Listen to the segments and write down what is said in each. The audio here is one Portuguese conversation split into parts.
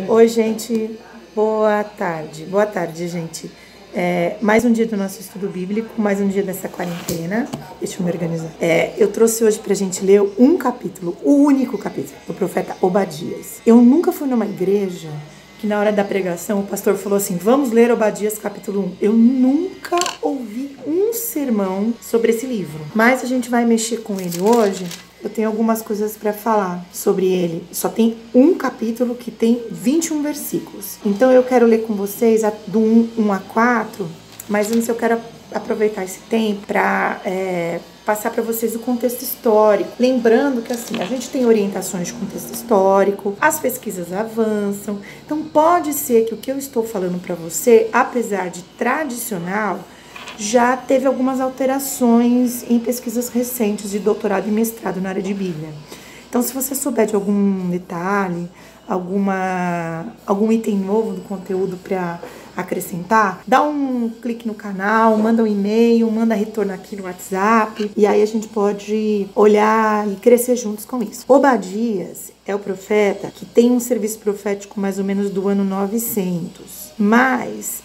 Oi, gente. Boa tarde. Boa tarde, gente. Mais um dia do nosso estudo bíblico, mais um dia dessa quarentena. Deixa eu me organizar. Eu trouxe hoje pra gente ler um capítulo, o único capítulo, do profeta Obadias. Eu nunca fui numa igreja que na hora da pregação o pastor falou assim: vamos ler Obadias capítulo 1. Eu nunca ouvi um sermão sobre esse livro, mas a gente vai mexer com ele hoje. Eu tenho algumas coisas para falar sobre ele. Só tem um capítulo que tem 21 versículos. Então eu quero ler com vocês do 1 a 4, mas antes eu quero aproveitar esse tempo para passar para vocês o contexto histórico. Lembrando que assim, a gente tem orientações de contexto histórico, as pesquisas avançam. Então pode ser que o que eu estou falando para você, apesar de tradicional, já teve algumas alterações em pesquisas recentes de doutorado e mestrado na área de Bíblia. Então, se você souber de algum detalhe, algum item novo do conteúdo para acrescentar, dá um clique no canal, manda um e-mail, manda retorno aqui no WhatsApp, e aí a gente pode olhar e crescer juntos com isso. Obadias é o profeta que tem um serviço profético mais ou menos do ano 900. Mas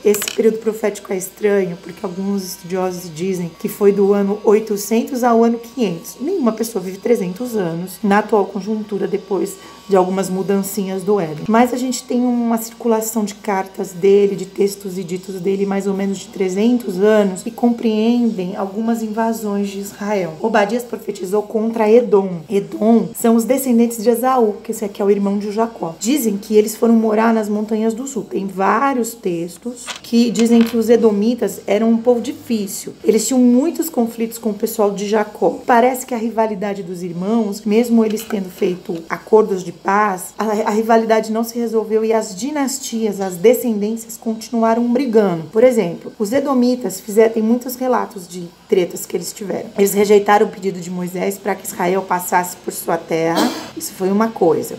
esse período profético é estranho, porque alguns estudiosos dizem que foi do ano 800 ao ano 500. Nenhuma pessoa vive 300 anos na atual conjuntura, depois de algumas mudancinhas do Éden. Mas a gente tem uma circulação de cartas dele, de textos e ditos dele, mais ou menos de 300 anos, que compreendem algumas invasões de Israel. Obadias profetizou contra Edom. Edom são os descendentes de Esaú, que esse aqui é o irmão de Jacó. Dizem que eles foram morar nas montanhas do sul. Tem vários textos que dizem que os edomitas eram um povo difícil. Eles tinham muitos conflitos com o pessoal de Jacó. Parece que a rivalidade dos irmãos, mesmo eles tendo feito acordos de paz, a rivalidade não se resolveu e as dinastias, as descendências continuaram brigando. Por exemplo, os edomitas tem muitos relatos de tretas que eles tiveram. Eles rejeitaram o pedido de Moisés para que Israel passasse por sua terra. Isso foi uma coisa.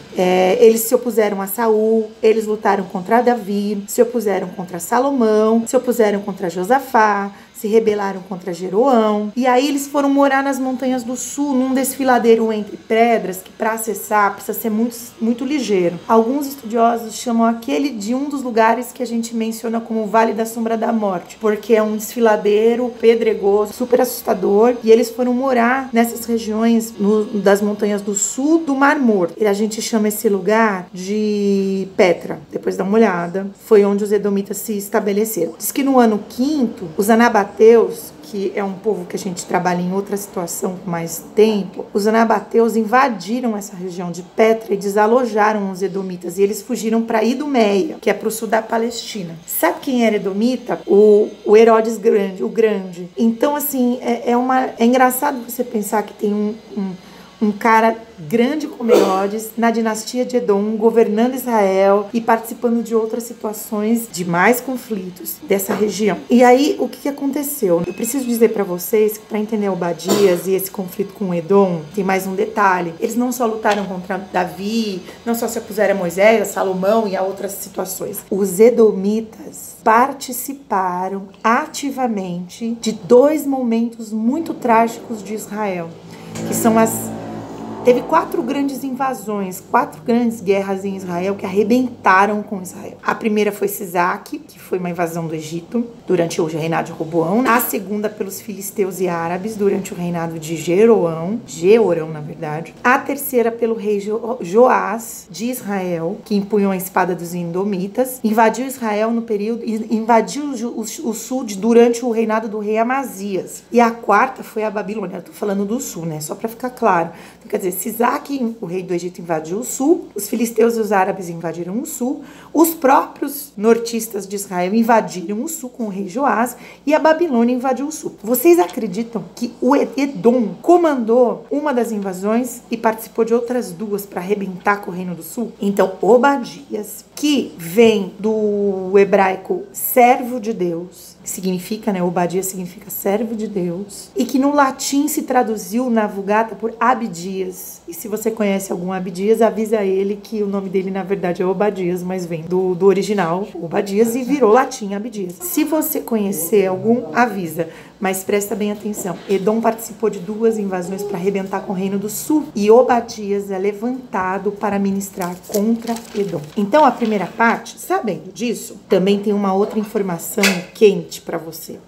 Eles se opuseram a Saul, eles lutaram contra Davi, se opuseram contra Salomão, se opuseram contra Josafá, se rebelaram contra Jeroão, e aí eles foram morar nas montanhas do sul, num desfiladeiro entre pedras, que para acessar precisa ser muito, muito ligeiro. Alguns estudiosos chamam aquele de um dos lugares que a gente menciona como o Vale da Sombra da Morte, porque é um desfiladeiro pedregoso, super assustador, e eles foram morar nessas regiões das montanhas do sul do Mar Morto. E a gente chama esse lugar de Petra. Depois dá uma olhada. Foi onde os edomitas se estabeleceram. Diz que no ano 5º, os anabateus, que é um povo que a gente trabalha em outra situação com mais tempo, os anabateus invadiram essa região de Petra e desalojaram os edomitas, e eles fugiram para Idumeia, que é para o sul da Palestina. Sabe quem era edomita? O Herodes Grande, o Grande. Então, assim, é engraçado você pensar que tem um cara grande como Herodes, na dinastia de Edom, governando Israel e participando de outras situações de mais conflitos dessa região. E aí, o que aconteceu? Eu preciso dizer para vocês que para entender Obadias e esse conflito com Edom, tem mais um detalhe. Eles não só lutaram contra Davi, não só se opuseram a Moisés, a Salomão e a outras situações. Os edomitas participaram ativamente de dois momentos muito trágicos de Israel, que são Teve 4 grandes invasões, 4 grandes guerras em Israel que arrebentaram com Israel. A primeira foi Sisaque, que foi uma invasão do Egito durante o reinado de Roboão. A segunda pelos filisteus e árabes durante o reinado de Jeorão, na verdade. A terceira pelo rei Joás de Israel, que empunhou a espada dos edomitas. Invadiu Israel no período, invadiu o sul durante o reinado do rei Amazias. E a quarta foi a Babilônia. Eu tô falando do sul, né? Só para ficar claro. Então, quer dizer, Sisaque, o rei do Egito, invadiu o sul, os filisteus e os árabes invadiram o sul, os próprios nortistas de Israel invadiram o sul com o rei Joás e a Babilônia invadiu o sul. Vocês acreditam que o Edom comandou uma das invasões e participou de outras 2 para arrebentar com o reino do sul? Então, Obadias, que vem do hebraico servo de Deus, significa, né, Obadias significa servo de Deus, e que no latim se traduziu na Vulgata por Abdias. E se você conhece algum Abdias, avisa ele que o nome dele na verdade é Obadias, mas vem do original Obadias e virou latim Abdias. Se você conhecer algum, avisa. Mas presta bem atenção. Edom participou de 2 invasões para arrebentar com o Reino do Sul. E Obadias é levantado para ministrar contra Edom. Então, a primeira parte, sabendo disso, também tem uma outra informação quente para você.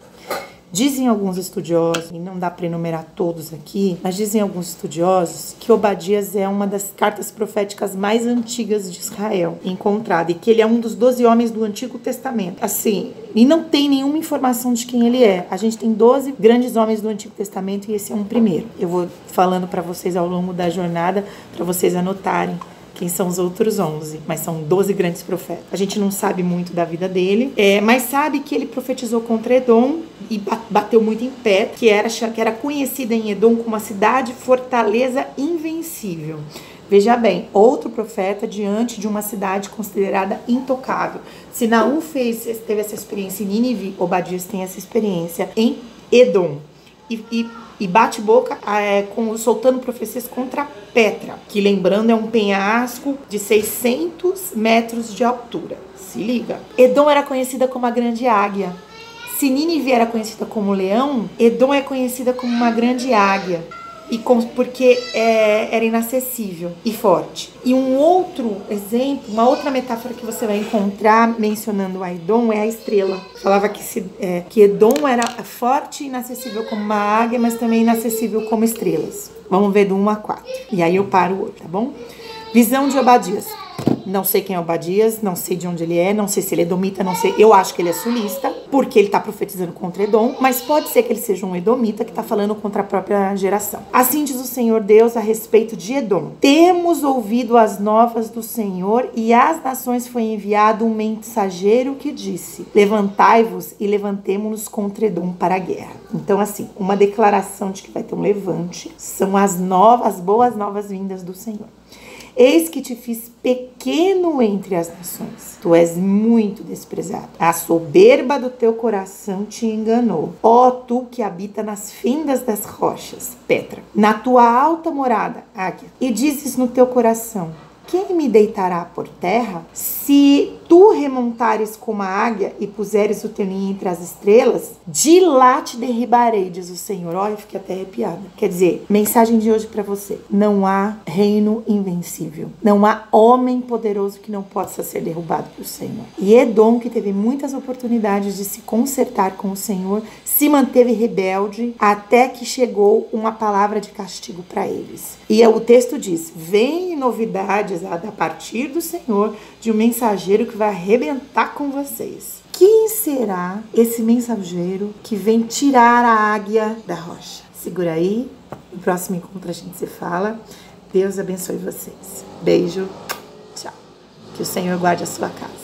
Dizem alguns estudiosos, e não dá para enumerar todos aqui, mas dizem alguns estudiosos que Obadias é uma das cartas proféticas mais antigas de Israel encontrada, e que ele é um dos 12 homens do Antigo Testamento. Assim, e não tem nenhuma informação de quem ele é. A gente tem 12 grandes homens do Antigo Testamento e esse é um primeiro. Eu vou falando para vocês ao longo da jornada, para vocês anotarem quem são os outros 11, mas são 12 grandes profetas. A gente não sabe muito da vida dele, mas sabe que ele profetizou contra Edom e bateu muito em pé, que era conhecida em Edom como uma cidade fortaleza invencível. Veja bem, outro profeta diante de uma cidade considerada intocável. Se Naum teve essa experiência em Nínive, Obadias tem essa experiência em Edom. E bate boca soltando profecias contra Petra, que lembrando é um penhasco de 600 metros de altura. Se liga. Edom era conhecida como a grande águia. Se Nínive era conhecida como leão, Edom é conhecida como uma grande águia. Porque era inacessível e forte. E um outro exemplo, uma outra metáfora que você vai encontrar mencionando a Edom é a estrela. Falava que Edom era forte e inacessível como uma águia, mas também inacessível como estrelas. Vamos ver do 1 a 4. E aí eu paro hoje, tá bom? Visão de Obadias. Não sei quem é Obadias, não sei de onde ele é, não sei se ele é edomita, não sei. Eu acho que ele é sulista, porque ele está profetizando contra Edom, mas pode ser que ele seja um edomita que está falando contra a própria geração. Assim diz o Senhor Deus a respeito de Edom. Temos ouvido as novas do Senhor e às nações foi enviado um mensageiro que disse: levantai-vos e levantemo-nos contra Edom para a guerra. Então, assim, uma declaração de que vai ter um levante são as boas novas vindas do Senhor. Eis que te fiz pequeno entre as nações. Tu és muito desprezado. A soberba do teu coração te enganou. Ó tu que habita nas fendas das rochas, Petra, na tua alta morada, águia. E dizes no teu coração: quem me deitará por terra? Se tu remontares como a águia e puseres o teu ninho entre as estrelas, de lá te derribarei, diz o Senhor. Olha, eu fiquei até arrepiada. Quer dizer, mensagem de hoje para você: não há reino invencível. Não há homem poderoso que não possa ser derrubado pelo Senhor. E Edom, que teve muitas oportunidades de se consertar com o Senhor, se manteve rebelde até que chegou uma palavra de castigo para eles. E o texto diz: vem novidades a partir do Senhor, de um mensageiro que vai arrebentar com vocês. Quem será esse mensageiro que vem tirar a águia da rocha? Segura aí, no próximo encontro a gente se fala. Deus abençoe vocês. Beijo, tchau. Que o Senhor guarde a sua casa.